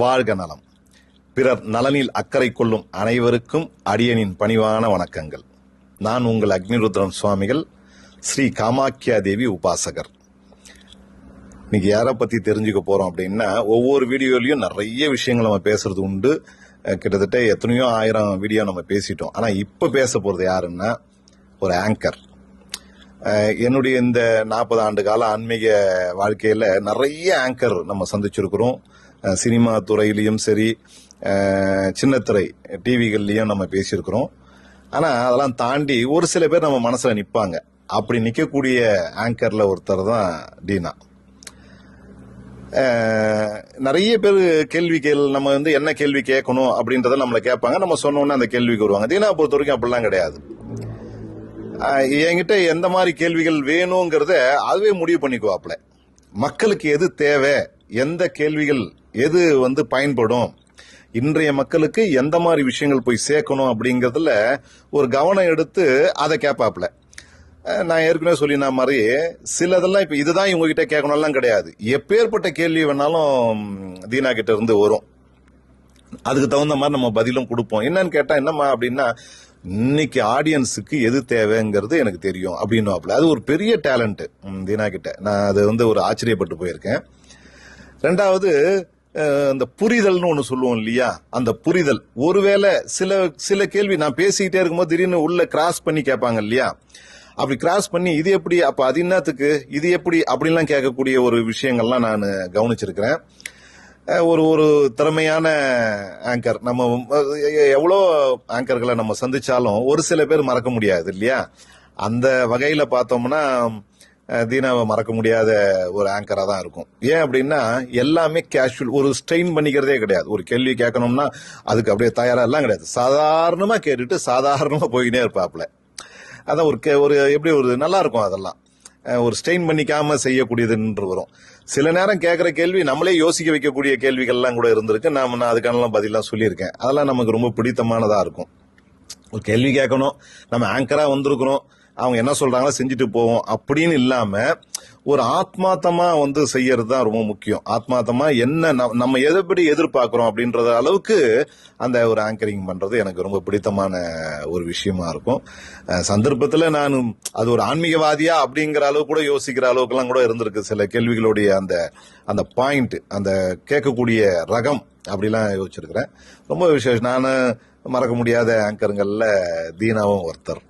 வாழ்க நலம். பிறர் நலனில் அக்கறை கொள்ளும் அனைவருக்கும் அடியனின் பணிவான வணக்கங்கள். நான் உங்கள் அக்னிருத்ரன் சுவாமிகள், ஸ்ரீ காமாக்கியா தேவி உபாசகர். இன்னைக்கு யாரை பத்தி தெரிஞ்சுக்க போறோம் அப்படின்னா, ஒவ்வொரு வீடியோலையும் நிறைய விஷயங்கள் நம்ம பேசுறது உண்டு. கிட்டத்தட்ட எத்தனையோ 1000 வீடியோ நம்ம பேசிட்டோம். ஆனா இப்ப பேச போறது யாருன்னா, ஒரு ஆங்கர். என்னுடைய இந்த 40 ஆண்டு கால ஆன்மீக வாழ்க்கையில நிறைய ஆங்கர் நம்ம சந்திச்சிருக்கிறோம். சினிமா துறையிலையும் சரி, சின்னத்திரை டிவிகள்லையும் நம்ம பேசியிருக்கிறோம். ஆனா அதெல்லாம் தாண்டி ஒரு சில பேர் நம்ம மனசுல நிப்பாங்க. அப்படி நிக்கக்கூடிய ஆங்கர்ல ஒருத்தர் தான் டீனா. நிறைய பேர் நம்ம என்ன கேள்வி கேட்கணும் அப்படின்றத நம்மளை கேட்பாங்க. நம்ம சொன்னோன்னே அந்த கேள்விக்கு வருவாங்க. டீனா பொறுத்த வரைக்கும் அப்படிலாம் கிடையாது. என்கிட்ட எந்த மாதிரி கேள்விகள் வேணுங்கிறத அதுவே முடிவு பண்ணிக்குவாப்ல. மக்களுக்கு எது தேவை, எந்த கேள்விகள் எது பயன்படும், இன்றைய மக்களுக்கு எந்த மாதிரி விஷயங்கள் போய் சேர்க்கணும் அப்படிங்கறதுல ஒரு கவனம் எடுத்து அதை கேட்பாப்ல. நான் ஏற்கனவே சொல்லின மாதிரி சிலதெல்லாம் இப்ப இதுதான் இவங்க கிட்ட கேட்கணும்லாம் கிடையாது. எப்பேற்பட்ட கேள்வி வேணாலும் தீனா கிட்ட இருந்து வரும். அதுக்கு தகுந்த மாதிரி நம்ம பதிலும் கொடுப்போம். என்னன்னு கேட்டா, என்னம்மா அப்படின்னா, இன்னைக்கு ஆடியன்ஸுக்கு எது தேவைங்கிறது எனக்கு தெரியும் அப்படின்னு. அது ஒரு பெரிய டேலண்ட் தீனா கிட்ட. நான் அது ஒரு ஆச்சரியப்பட்டு போயிருக்கேன். ரெண்டாவது, அந்த புரிதல்னு ஒண்ணு சொல்லுவோம் இல்லையா, அந்த புரிதல். ஒருவேளை சில கேள்வி நான் பேசிக்கிட்டே இருக்கும்போது திடீர்னு உள்ள கிராஸ் பண்ணி கேட்பாங்க இல்லையா, அப்படி கிராஸ் பண்ணி இது எப்படி, அப்ப அது என்னத்துக்கு, இது எப்படி அப்படின்லாம் கேட்கக்கூடிய ஒரு விஷயங்கள்லாம் நான் கவனிச்சிருக்கிறேன். ஒரு திறமையான ஆங்கர். நம்ம எவ்வளோ ஆங்கர்களை நம்ம சந்திச்சாலும் ஒரு சில பேர் மறக்க முடியாது இல்லையா. அந்த வகையில பார்த்தோம்னா தீனாவை மறக்க முடியாத ஒரு ஆங்கரா தான் இருக்கும். ஏன் அப்படின்னா, எல்லாமே கேஷுவல், ஒரு ஸ்ட்ரெயின் பண்ணிக்கிறதே கிடையாது. ஒரு கேள்வி கேட்கணும்னா அதுக்கு அப்படியே தயாரா எல்லாம் கிடையாது. சாதாரணமா கேட்டுட்டு சாதாரணமா போயினே இருப்பாப்ல. அதான் ஒரு எப்படி ஒரு நல்லா இருக்கும். அதெல்லாம் ஒரு ஸ்ட்ரெயின் பண்ணிக்காம செய்யக்கூடியதுன்னு வரும். சில நேரம் கேட்கிற கேள்வி நம்மளே யோசிக்க வைக்கக்கூடிய கேள்விகள்லாம் கூட இருந்திருக்கு. நான் அதுக்கானலாம் பதிலாம் சொல்லியிருக்கேன். அதெல்லாம் நமக்கு ரொம்ப பிடித்தமானதா இருக்கும். ஒரு கேள்வி கேட்கணும், நம்ம ஆங்கரா வந்திருக்கிறோம், அவங்க என்ன சொல்றாங்களோ செஞ்சுட்டு போவோம் அப்படின்னு இல்லாம ஒரு ஆத்மார்த்தமா செய்யறது தான் ரொம்ப முக்கியம். ஆத்மார்த்தமா என்ன நம்ம எப்படி எதிர்பார்க்கிறோம் அப்படின்றத அளவுக்கு அந்த ஒரு ஆங்கரிங் பண்றது எனக்கு ரொம்ப பிடித்தமான ஒரு விஷயமா இருக்கும். சந்தர்ப்பத்துல நான் அது ஒரு ஆன்மீகவாதியா அப்படிங்கிற அளவு கூட யோசிக்கிற அளவுக்கு எல்லாம் கூட இருந்திருக்கு. சில கேள்விகளுடைய அந்த பாயிண்ட், அந்த கேட்கக்கூடிய ரகம் அப்படிலாம் யோசிச்சிருக்கிறேன். ரொம்ப விசேஷம். நான் மறக்க முடியாத ஆங்கருங்கள்ல தீனாவும் ஒருத்தர்.